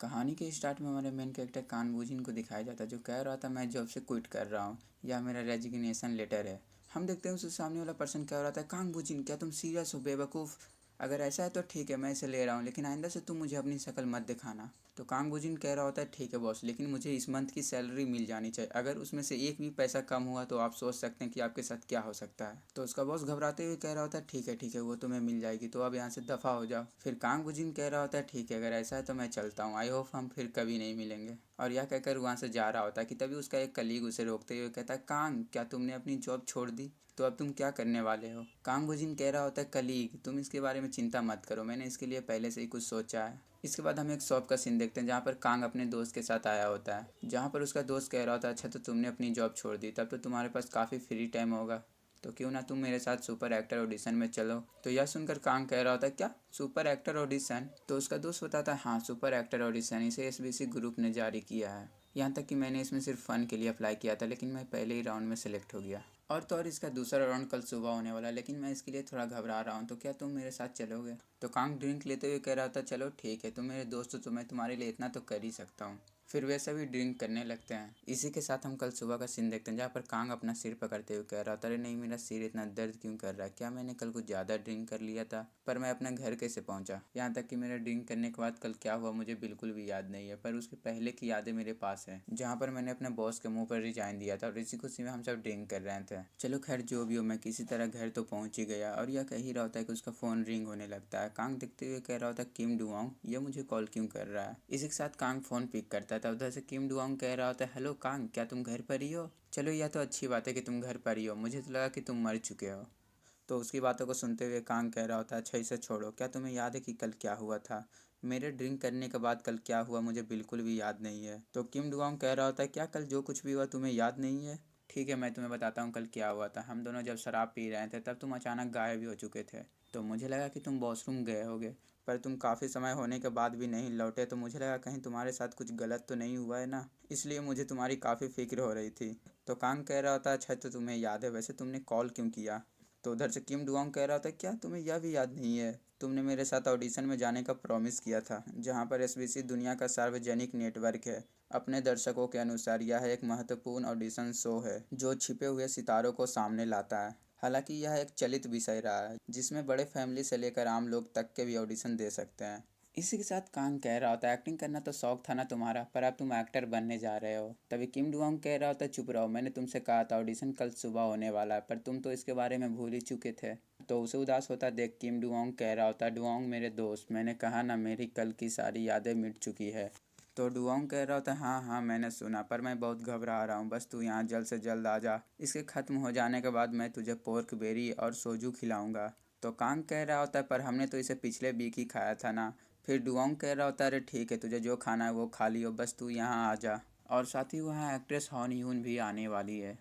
कहानी के स्टार्ट में हमारे मेन कैरेक्टर कानबूजिन को दिखाया जाता है, जो कह रहा था मैं जॉब से क्विट कर रहा हूँ या मेरा रेजिग्नेशन लेटर है। हम देखते हैं उसके सामने वाला पर्सन कह रहा था, कानबूजिन क्या तुम सीरियस हो बेवकूफ़? अगर ऐसा है तो ठीक है, मैं इसे ले रहा हूँ, लेकिन आइंदा से तुम मुझे अपनी शक्ल मत दिखाना। तो कांगबुजिन कह रहा होता है, ठीक है बॉस, लेकिन मुझे इस मंथ की सैलरी मिल जानी चाहिए। अगर उसमें से एक भी पैसा कम हुआ तो आप सोच सकते हैं कि आपके साथ क्या हो सकता है। तो उसका बॉस घबराते हुए कह रहा होता है, ठीक है वो तुम्हें मिल जाएगी, तो अब यहाँ से दफ़ा हो जाओ। फिर कांगबुजिन कह रहा होता है, ठीक है अगर ऐसा है तो मैं चलता हूँ, आई होप हम फिर कभी नहीं मिलेंगे। और यह कहकर वहाँ से जा रहा होता है कि तभी उसका एक कलीग उसे रोकते हुए कहता है, कांग क्या तुमने अपनी जॉब छोड़ दी? तो अब तुम क्या करने वाले हो? कांगबुजिन कह रहा होता है, कलीग तुम इसके बारे में चिंता मत करो, मैंने इसके लिए पहले से ही कुछ सोचा है। इसके बाद हम एक शॉप का सीन देखते हैं, जहाँ पर कांग अपने दोस्त के साथ आया होता है, जहाँ पर उसका दोस्त कह रहा होता है, अच्छा तो तुमने अपनी जॉब छोड़ दी, तब तो तुम्हारे पास काफ़ी फ्री टाइम होगा, तो क्यों ना तुम मेरे साथ सुपर एक्टर ऑडिशन में चलो। तो यह सुनकर कांग कह रहा होता है, क्या सुपर एक्टर ऑडिशन? तो उसका दोस्त बताता है, हाँ सुपर एक्टर ऑडिशन, इसे एसबीसी ग्रुप ने जारी किया है। यहाँ तक कि मैंने इसमें सिर्फ फ़न के लिए अप्लाई किया था, लेकिन मैं पहले ही राउंड में सेलेक्ट हो गया। और तो और इसका दूसरा राउंड कल सुबह होने वाला है, लेकिन मैं इसके लिए थोड़ा घबरा रहा हूँ, तो क्या तुम मेरे साथ चलोगे? तो कांग ड्रिंक लेते हुए कह रहा था, चलो ठीक है, तुम मेरे दोस्त हो तो मैं तुम्हारे लिए इतना तो कर ही सकता हूँ। फिर वे सभी ड्रिंक करने लगते हैं। इसी के साथ हम कल सुबह का सीन देखते हैं, जहाँ पर कांग अपना सिर पकड़ते हुए कह रहा था, अरे नहीं मेरा सिर इतना दर्द क्यों कर रहा है, क्या मैंने कल कुछ ज़्यादा ड्रिंक कर लिया था? पर मैं अपना घर कैसे पहुँचा? यहाँ तक कि मेरा ड्रिंक करने के बाद कल क्या हुआ मुझे बिल्कुल भी याद नहीं है, पर उसके पहले की यादें मेरे पास हैं, जहाँ पर मैंने अपने बॉस के मुँह पर रिजाइन दिया था और इसी खुशी में हम सब ड्रिंक कर रहे थे। चलो खैर जो भी हो, मैं किसी तरह घर तो पहुँच ही गया। और यह कह ही रहा होता है कि उसका फ़ोन रिंग होने लगता है। कांग देखते हुए कह रहा होता है, किम डुओंग ये मुझे कॉल क्यों कर रहा है? इसी के साथ कांग फ़ोन पिक करता था। उधर से किम डुओंग कह रहा होता है, हेलो कांग क्या तुम घर पर ही हो? चलो यह तो अच्छी बात है कि तुम घर पर ही हो, मुझे तो लगा कि तुम मर चुके हो। तो उसकी बातों को सुनते हुए कांग कह रहा होता है, अच्छा इसे छोड़ो, क्या तुम्हें याद है कि कल क्या हुआ था? मेरे ड्रिंक करने के बाद कल क्या हुआ मुझे बिल्कुल भी याद नहीं है। तो किम डुओंग कह रहा होता है, क्या कल जो कुछ भी हुआ तुम्हें याद नहीं है? ठीक है मैं तुम्हें बताता हूँ कल क्या हुआ था। हम दोनों जब शराब पी रहे थे तब तुम अचानक गायब भी हो चुके थे, तो मुझे लगा कि तुम वॉशरूम गए होगे, पर तुम काफ़ी समय होने के बाद भी नहीं लौटे, तो मुझे लगा कहीं तुम्हारे साथ कुछ गलत तो नहीं हुआ है ना, इसलिए मुझे तुम्हारी काफ़ी फिक्र हो रही थी। तो कांग कह रहा होता, अच्छा तो तुम्हें याद है, वैसे तुमने कॉल क्यों किया? तो उधर से किम डुओंग कह रहा था, क्या तुम्हें यह भी याद नहीं है तुमने मेरे साथ ऑडिशन में जाने का प्रॉमिस किया था, जहां पर एसबीसी दुनिया का सार्वजनिक नेटवर्क है। अपने दर्शकों के अनुसार यह एक महत्वपूर्ण ऑडिशन शो है जो छिपे हुए सितारों को सामने लाता है। हालांकि यह एक चलित विषय रहा है जिसमें बड़े फैमिली से लेकर आम लोग तक के भी ऑडिशन दे सकते हैं। इसी के साथ कांग कह रहा होता है, एक्टिंग करना तो शौक था ना तुम्हारा, पर अब तुम एक्टर बनने जा रहे हो। तभी किम डुओंग कह रहा होता है, चुप रहो, मैंने तुमसे कहा था ऑडिशन कल सुबह होने वाला है, पर तुम तो इसके बारे में भूल ही चुके थे। तो उसे उदास होता देख किम डुओंग कह रहा होता है, डुओंग मेरे दोस्त, मैंने कहा ना मेरी कल की सारी यादें मिट चुकी है। तो डुओंग कह रहा होता है, हाँ हाँ मैंने सुना, पर मैं बहुत घबरा रहा हूँ, बस तू यहाँ जल्द से जल्द आ जा, इसके ख़त्म हो जाने के बाद मैं तुझे पोर्क बेरी और सोजू खिलाऊंगा। तो कांग कह रहा होता है, पर हमने तो इसे पिछले वीक ही खाया था ना। फिर डुओंग कह रहा होता है, अरे ठीक है तुझे जो खाना है वो खा लियो, बस तू यहाँ आ जा। और साथ ही वहाँ एक्ट्रेस हॉन यून भी आने वाली है।